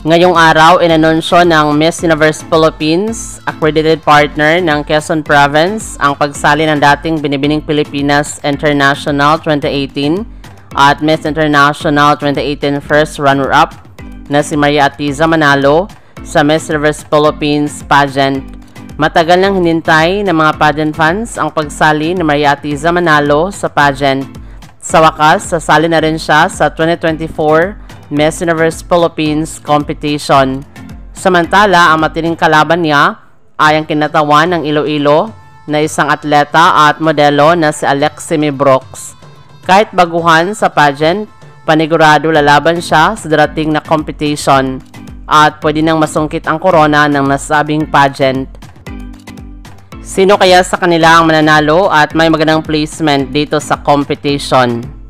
Ngayong araw, inanunsyo ng Miss Universe Philippines, accredited partner ng Quezon Province, ang pagsali ng dating Binibining Pilipinas International 2018 at Miss International 2018 first runner-up na si Maria Atiza Manalo sa Miss Universe Philippines pageant. Matagal nang hinintay ng mga pageant fans ang pagsali ni Maria Atiza Manalo sa pageant. Sa wakas, sasali na rin siya sa 2024 Miss Universe Philippines competition. Samantala, ang matining kalaban niya ay ang kinatawan ng Iloilo na isang atleta at modelo na si Alexime Brooks. Kahit baguhan sa pageant, panigurado lalaban siya sa darating na competition at pwede nang masungkit ang korona ng nasabing pageant. Sino kaya sa kanila ang mananalo at may magandang placement dito sa competition?